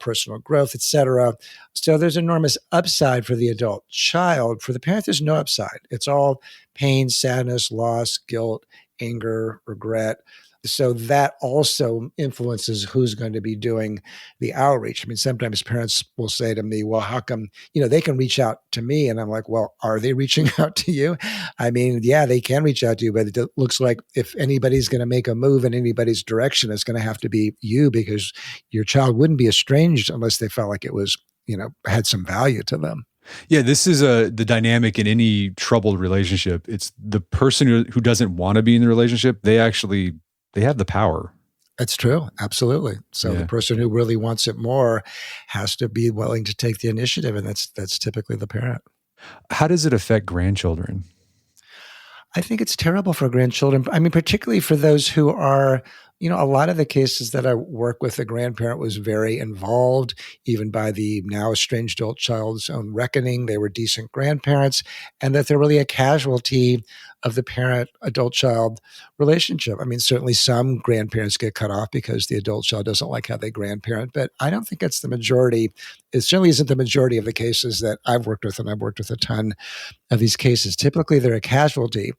personal growth, etc. So there's enormous upside for the adult child. For the parent, there's no upside. It's all pain, sadness, loss, guilt, anger, regret. So that also influences who's going to be doing the outreach. I mean, sometimes parents will say to me, well, how come, they can reach out to me? And I'm like, well, are they reaching out to you? I mean, yeah, they can reach out to you, but it looks like if anybody's going to make a move in anybody's direction, it's going to have to be you, because your child wouldn't be estranged unless they felt like it was, had some value to them. Yeah, this is the dynamic in any troubled relationship. It's the person who doesn't want to be in the relationship. They have the power. That's true. Absolutely. So the Yeah. person who really wants it more has to be willing to take the initiative, and that's typically the parent. How does it affect grandchildren? I think it's terrible for grandchildren. I mean, particularly for those who are, a lot of the cases that I work with, the grandparent was very involved, even by the now estranged adult child's own reckoning. They were decent grandparents, and that they're really a casualty of the parent adult child relationship. I mean, certainly some grandparents get cut off because the adult child doesn't like how they grandparent, but I don't think it's the majority. It certainly isn't the majority of the cases that I've worked with, and I've worked with a ton of these cases. Typically, they're a casualty.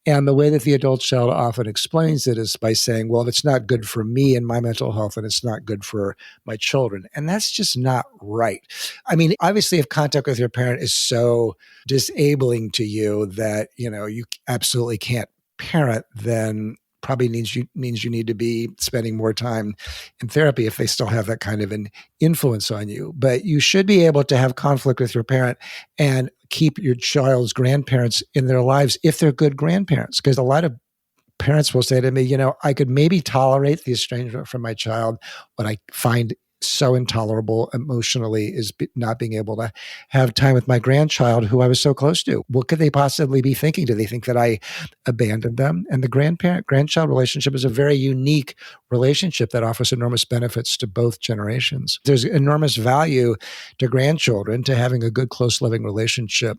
And the way that the adult child often explains it is by saying, well, if it's not good for me and my mental health, and it's not good for my children. And that's just not right. I mean, obviously, if contact with your parent is so disabling to you that, you absolutely can't parent, then probably means you need to be spending more time in therapy if they still have that kind of an influence on you. But you should be able to have conflict with your parent and keep your child's grandparents in their lives if they're good grandparents. Because a lot of parents will say to me, I could maybe tolerate the estrangement from my child. What I find so intolerable emotionally is not being able to have time with my grandchild who I was so close to. What could they possibly be thinking? Do they think that I abandoned them? And the grandchild relationship is a very unique relationship that offers enormous benefits to both generations. There's enormous value to grandchildren to having a good, close, loving relationship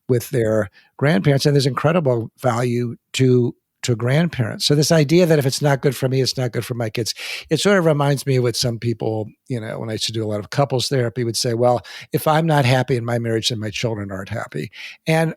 with their grandparents. And there's incredible value to grandparents. So this idea that if it's not good for me, it's not good for my kids, it sort of reminds me of what some people, when I used to do a lot of couples therapy, would say, well, if I'm not happy in my marriage, then my children aren't happy. And,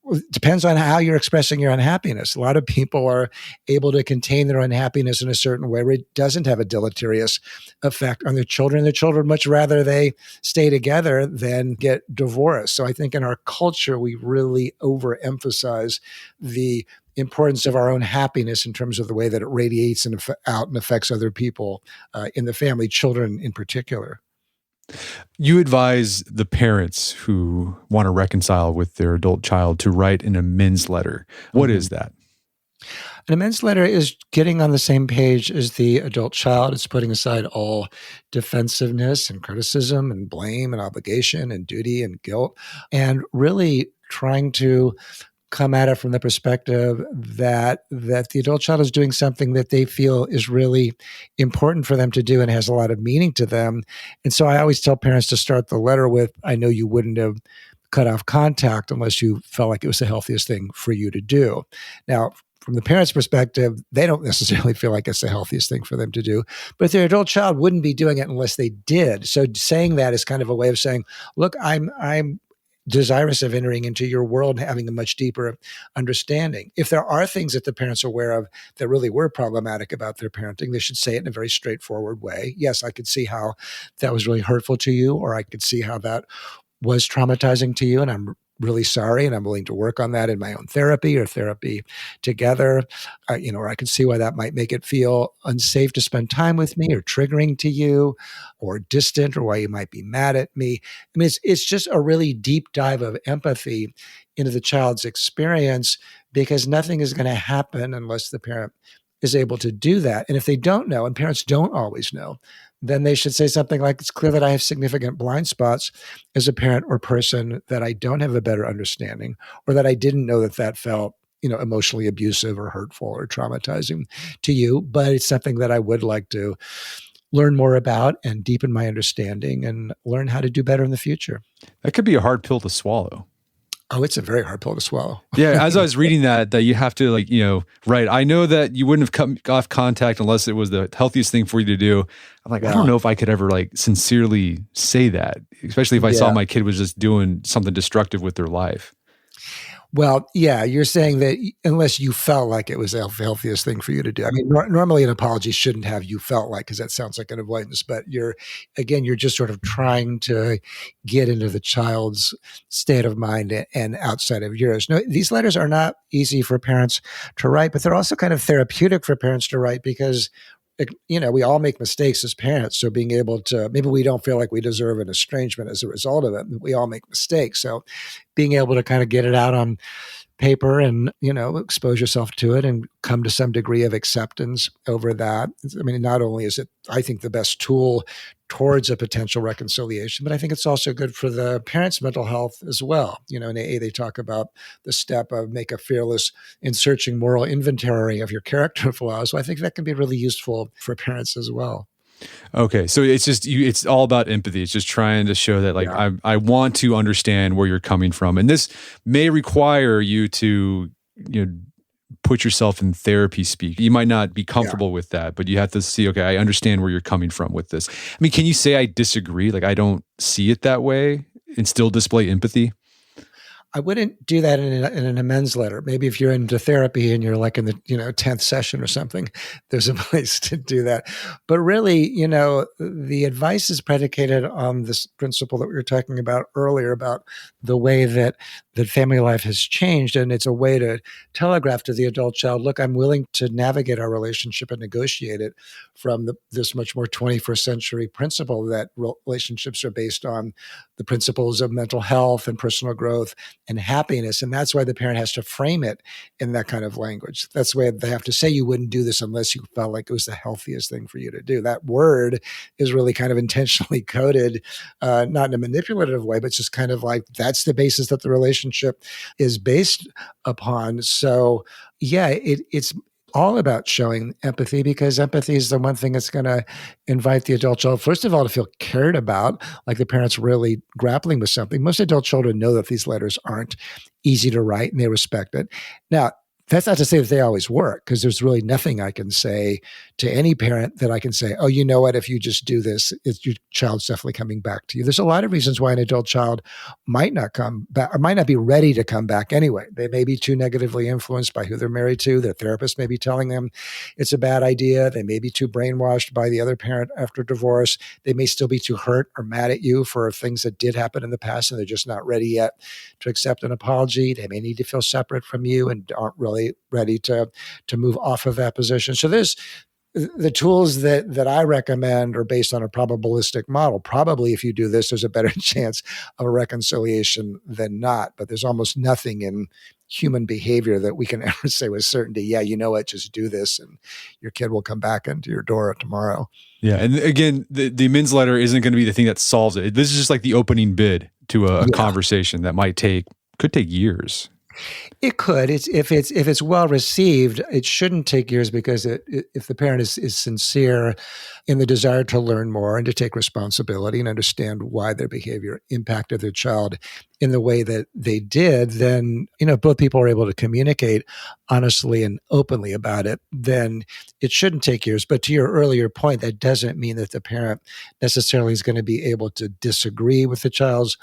it depends on how you're expressing your unhappiness. A lot of people are able to contain their unhappiness in a certain way where it doesn't have a deleterious effect on their children. Their children much rather they stay together than get divorced. So I think in our culture, we really overemphasize the importance of our own happiness in terms of the way that it radiates and out and affects other people in the family, children in particular. You advise the parents who want to reconcile with their adult child to write an amends letter. What is that? An amends letter is getting on the same page as the adult child. It's putting aside all defensiveness and criticism and blame and obligation and duty and guilt, and really trying to come at it from the perspective that the adult child is doing something that they feel is really important for them to do and has a lot of meaning to them. And so I always tell parents to start the letter with, I know you wouldn't have cut off contact unless you felt like it was the healthiest thing for you to do. Now, from the parent's perspective, they don't necessarily feel like it's the healthiest thing for them to do, but their adult child wouldn't be doing it unless they did. So saying that is kind of a way of saying, look, I'm desirous of entering into your world and having a much deeper understanding. If there are things that the parents are aware of that really were problematic about their parenting, they should say it in a very straightforward way. Yes, I could see how that was really hurtful to you, or I could see how that was traumatizing to you, and I'm really sorry, and I'm willing to work on that in my own therapy or therapy together, or I can see why that might make it feel unsafe to spend time with me or triggering to you or distant, or why you might be mad at me. I mean, it's just a really deep dive of empathy into the child's experience, because nothing is going to happen unless the parent is able to do that. And if they don't know, and parents don't always know, then they should say something like, it's clear that I have significant blind spots as a parent or person, that I don't have a better understanding, or that I didn't know that felt, emotionally abusive or hurtful or traumatizing to you. But it's something that I would like to learn more about and deepen my understanding and learn how to do better in the future. That could be a hard pill to swallow. Oh, it's a very hard pill to swallow. Yeah, as I was reading that you have to right. I know that you wouldn't have cut off contact unless it was the healthiest thing for you to do. I'm like, I don't know if I could ever sincerely say that, especially if I saw my kid was just doing something destructive with their life. Well, yeah, you're saying that unless you felt like it was the healthiest thing for you to do. I mean, normally an apology shouldn't have you felt like, because that sounds like an avoidance, but you're just sort of trying to get into the child's state of mind and outside of yours. No, these letters are not easy for parents to write, but they're also kind of therapeutic for parents to write, because we all make mistakes as parents. So being able to, maybe we don't feel like we deserve an estrangement as a result of it. We all make mistakes. So being able to kind of get it out on paper and, expose yourself to it and come to some degree of acceptance over that. I mean, not only is it, I think, the best tool towards a potential reconciliation, but I think it's also good for the parents' mental health as well. In AA, they talk about the step of make a fearless and searching moral inventory of your character flaws. So I think that can be really useful for parents as well. Okay, so it's just it's all about empathy. It's just trying to show that I want to understand where you're coming from, and this may require you to put yourself in therapy speak. You might not be comfortable with that, but you have to see, okay, I understand where you're coming from with this. I mean, can you say I disagree? Like I don't see it that way, and still display empathy? I wouldn't do that in an amends letter. Maybe if you're into therapy and you're like in the 10th session or something, there's a place to do that. But really, the advice is predicated on this principle that we were talking about earlier about the way that family life has changed, and it's a way to telegraph to the adult child, look, I'm willing to navigate our relationship and negotiate it from this much more 21st century principle that relationships are based on the principles of mental health and personal growth and happiness. And that's why the parent has to frame it in that kind of language. That's why they have to say you wouldn't do this unless you felt like it was the healthiest thing for you to do. That word is really kind of intentionally coded, not in a manipulative way, but just kind of like that's the basis that the relationship is based upon. So yeah, it's all about showing empathy, because empathy is the one thing that's going to invite the adult child, first of all, to feel cared about, like the parent's really grappling with something. Most adult children know that these letters aren't easy to write and they respect it. Now, that's not to say that they always work, because there's really nothing I can say to any parent that I can say, oh, you know what, if you just do this, your child's definitely coming back to you. There's a lot of reasons why an adult child might not come back or might not be ready to come back anyway. They may be too negatively influenced by who they're married to. Their therapist may be telling them it's a bad idea. They may be too brainwashed by the other parent after divorce. They may still be too hurt or mad at you for things that did happen in the past, and they're just not ready yet to accept an apology. They may need to feel separate from you and aren't really ready to move off of that position. So there's the tools that I recommend are based on a probabilistic model. Probably if you do this, there's a better chance of a reconciliation than not. But there's almost nothing in human behavior that we can ever say with certainty, yeah, you know what, just do this and your kid will come back into your door tomorrow. Yeah. And again, the amends letter isn't going to be the thing that solves it. This is just like the opening bid to a conversation that could take years. It could. If it's well received, it shouldn't take years, because if the parent is sincere in the desire to learn more and to take responsibility and understand why their behavior impacted their child in the way that they did, then both people are able to communicate honestly and openly about it, then it shouldn't take years. But to your earlier point, that doesn't mean that the parent necessarily is going to be able to disagree with the child's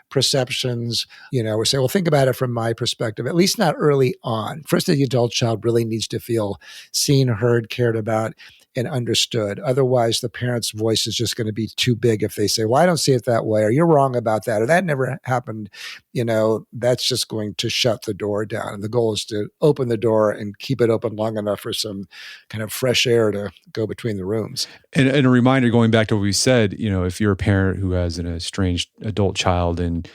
perceptions, or say, well, think about it from my perspective, at least not early on. First, the adult child really needs to feel seen, heard, cared about, and understood. Otherwise, the parent's voice is just going to be too big if they say, well, I don't see it that way, or you're wrong about that, or that never happened. That's just going to shut the door down. And the goal is to open the door and keep it open long enough for some kind of fresh air to go between the rooms. And a reminder, going back to what we said, if you're a parent who has an estranged adult child and,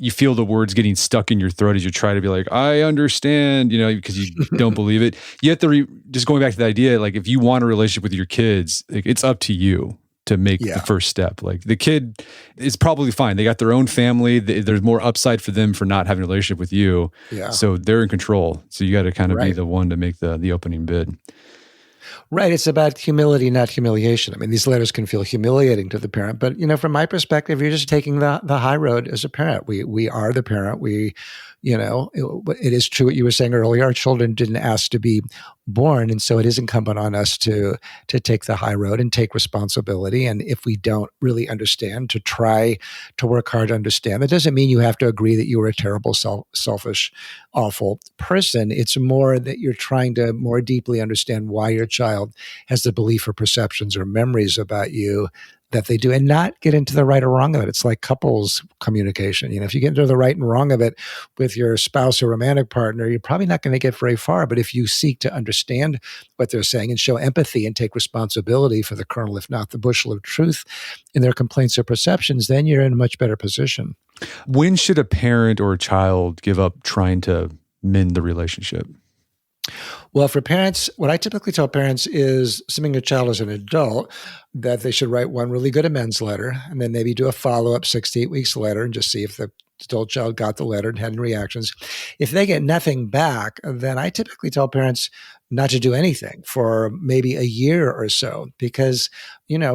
you feel the words getting stuck in your throat as you try to be like, I understand, because you don't believe it. You have to just going back to the idea, like if you want a relationship with your kids, it's up to you to make the first step. Like the kid is probably fine. They got their own family. There's more upside for them for not having a relationship with you. Yeah. So they're in control. So you got to kind of be the one to make the opening bid. Right. It's about humility, not humiliation. I mean, these letters can feel humiliating to the parent, but from my perspective, you're just taking the high road as a parent. We are the parent. It is true what you were saying earlier. Our children didn't ask to be born, and so it is incumbent on us to take the high road and take responsibility. And if we don't really understand, to try to work hard to understand. That doesn't mean you have to agree that you were a terrible, selfish, awful person. It's more that you're trying to more deeply understand why your child has the belief or perceptions or memories about you that they do and not get into the right or wrong of it. It's like couples communication. If you get into the right and wrong of it with your spouse or romantic partner, you're probably not going to get very far. But if you seek to understand what they're saying and show empathy and take responsibility for the kernel, if not the bushel of truth in their complaints or perceptions, then you're in a much better position. When should a parent or a child give up trying to mend the relationship? Well, for parents, what I typically tell parents is, assuming your child is an adult, that they should write one really good amends letter and then maybe do a follow-up 6 to 8 weeks later and just see if the adult child got the letter and had any reactions. If they get nothing back, then I typically tell parents not to do anything for maybe a year or so, because,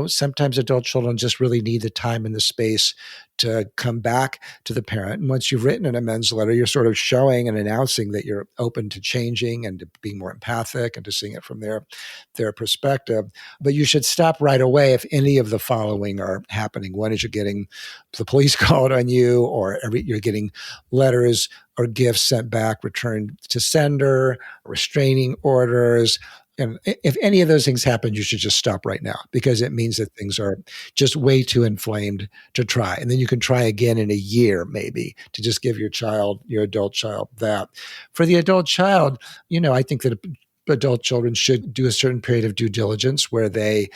sometimes adult children just really need the time and the space to come back to the parent. And once you've written an amends letter, you're sort of showing and announcing that you're open to changing and to being more empathic and to seeing it from their perspective. But you should stop right away if any of the following are happening. One is you're getting the police called on you, or you're getting letters or gifts sent back, returned to sender, restraining orders. And if any of those things happen, you should just stop right now, because it means that things are just way too inflamed to try. And then you can try again in a year, maybe, to just give your adult child that. For the adult child, I think that adult children should do a certain period of due diligence where they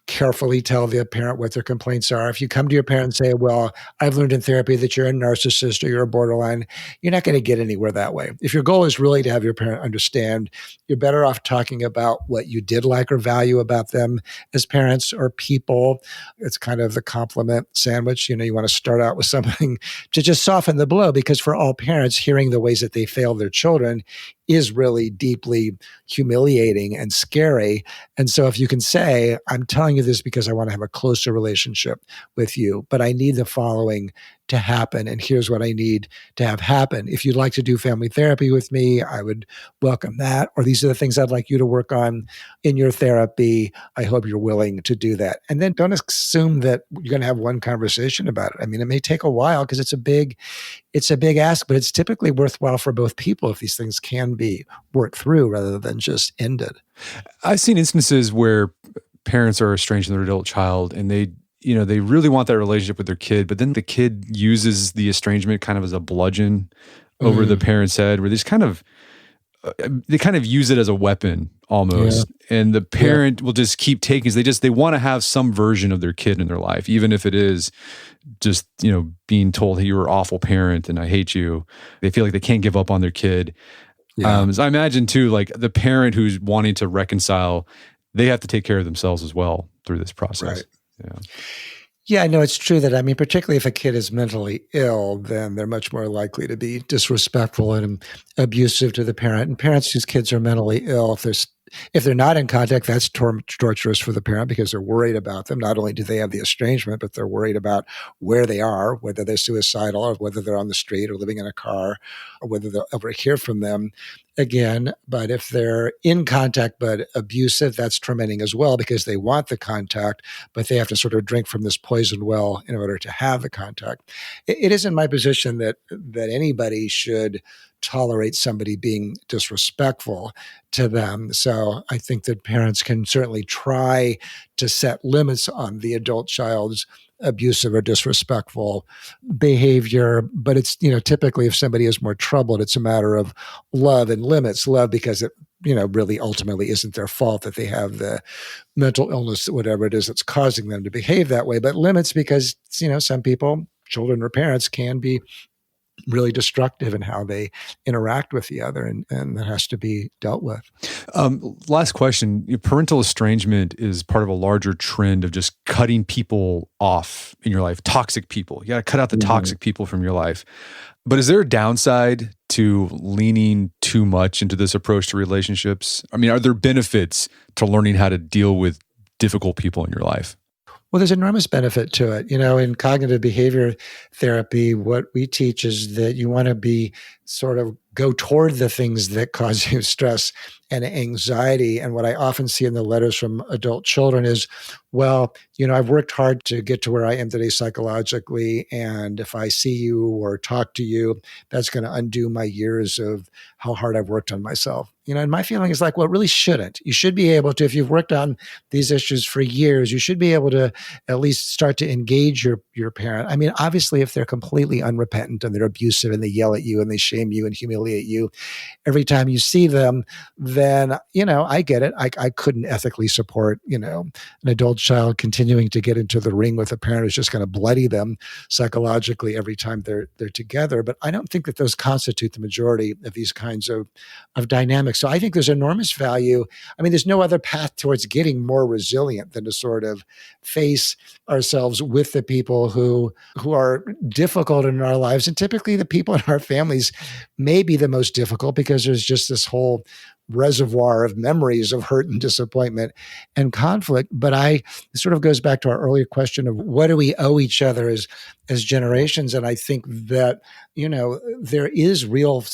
carefully tell the parent what their complaints are. If you come to your parent and say, well, I've learned in therapy that you're a narcissist or you're a borderline, you're not going to get anywhere that way. If your goal is really to have your parent understand, you're better off talking about what you did like or value about them as parents or people. It's kind of the compliment sandwich. You want to start out with something to just soften the blow, because for all parents, hearing the ways that they fail their children is really deeply humiliating and scary. And so if you can say, I'm telling you this because I want to have a closer relationship with you, but I need the following to happen, and here's what I need to have happen. If you'd like to do family therapy with me, I would welcome that. Or these are the things I'd like you to work on in your therapy. I hope you're willing to do that. And then don't assume that you're going to have one conversation about it. I mean, it may take a while because it's a big ask, but it's typically worthwhile for both people if these things can be worked through rather than just ended. I've seen instances where parents are estranged from their adult child, and they really want that relationship with their kid, but then the kid uses the estrangement kind of as a bludgeon over the parent's head, where they kind of use it as a weapon almost. Yeah. And the parent will just keep taking, they want to have some version of their kid in their life, even if it is just, being told, hey, you're an awful parent and I hate you. They feel like they can't give up on their kid. Yeah. So I imagine too, like the parent who's wanting to reconcile, they have to take care of themselves as well through this process. Right. Yeah, I know it's true that, particularly if a kid is mentally ill, then they're much more likely to be disrespectful and abusive to the parent. And parents whose kids are mentally ill, if they're not in contact, that's torturous for the parent, because they're worried about them. Not only do they have the estrangement, but they're worried about where they are, whether they're suicidal or whether they're on the street or living in a car, or whether they'll ever hear from them again. But if they're in contact but abusive, that's tormenting as well, because they want the contact, but they have to sort of drink from this poisoned well in order to have the contact. It isn't my position that anybody should tolerate somebody being disrespectful to them. So I think that parents can certainly try to set limits on the adult child's abusive or disrespectful behavior. But it's, typically if somebody is more troubled, it's a matter of love and limits. Love because it, really ultimately isn't their fault that they have the mental illness, whatever it is that's causing them to behave that way. But limits because, some people, children or parents, can be really destructive in how they interact with the other, and that has to be dealt with. Last question. Parental estrangement is part of a larger trend of just cutting people off in your life, toxic people. You got to cut out the toxic people from your life. But is there a downside to leaning too much into this approach to relationships? Are there benefits to learning how to deal with difficult people in your life? Well, there's enormous benefit to it. In cognitive behavior therapy, what we teach is that you want to be sort of go toward the things that cause you stress and anxiety. And what I often see in the letters from adult children is, well, I've worked hard to get to where I am today psychologically. And if I see you or talk to you, that's going to undo my years of how hard I've worked on myself. And my feeling is like, well, it really shouldn't. You should be able to, if you've worked on these issues for years, you should be able to at least start to engage your parent. I mean, obviously, if they're completely unrepentant and they're abusive and they yell at you and they shame you and humiliate you every time you see them, then, I get it. I couldn't ethically support, an adult child continuing to get into the ring with a parent who's just going to bloody them psychologically every time they're together. But I don't think that those constitute the majority of these kinds of dynamics. So I think there's enormous value. I mean, there's no other path towards getting more resilient than to sort of face ourselves with the people who are difficult in our lives. And typically the people in our families may be the most difficult because there's just this whole reservoir of memories of hurt and disappointment and conflict. But it sort of goes back to our earlier question of what do we owe each other as generations? And I think that, there is real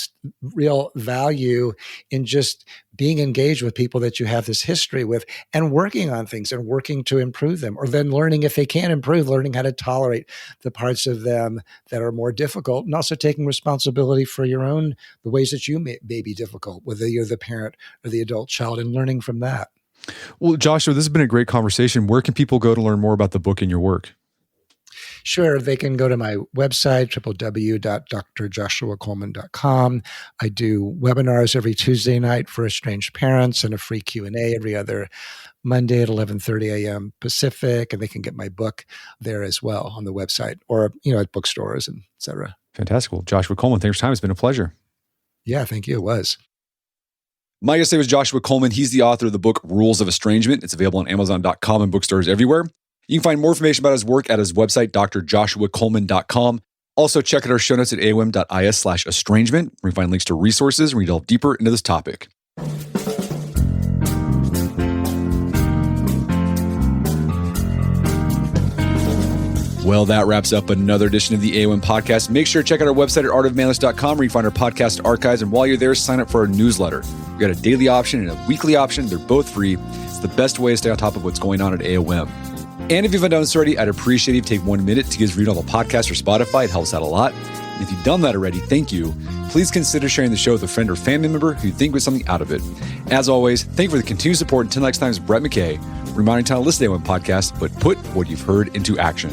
value in just being engaged with people that you have this history with and working on things and working to improve them, or then learning if they can improve, learning how to tolerate the parts of them that are more difficult, and also taking responsibility for the ways that you may be difficult, whether you're the parent or the adult child, and learning from that. Well, Joshua, this has been a great conversation. Where can people go to learn more about the book and your work? Sure. They can go to my website, www.drjoshuacoleman.com. I do webinars every Tuesday night for estranged parents and a free Q&A every other Monday at 11:30 a.m. Pacific. And they can get my book there as well on the website or, at bookstores and et cetera. Fantastic. Well, Joshua Coleman, thanks for your time. It's been a pleasure. Yeah, thank you. It was. My guest today was Joshua Coleman. He's the author of the book Rules of Estrangement. It's available on Amazon.com and bookstores everywhere. You can find more information about his work at his website, drjoshuacoleman.com. Also, check out our show notes at aom.is/estrangement, where you can find links to resources where we delve deeper into this topic. Well, that wraps up another edition of the AOM podcast. Make sure to check out our website at artofmanliness.com, where you can find our podcast archives. And while you're there, sign up for our newsletter. We've got a daily option and a weekly option. They're both free. It's the best way to stay on top of what's going on at AOM. And if you haven't done this already, I'd appreciate it if you take 1 minute to give us a read on the podcast or Spotify. It helps out a lot. And if you've done that already, thank you. Please consider sharing the show with a friend or family member who you think gets something out of it. As always, thank you for the continued support. Until next time, it's Brett McKay, reminding you to listen to the AOM podcast, but put what you've heard into action.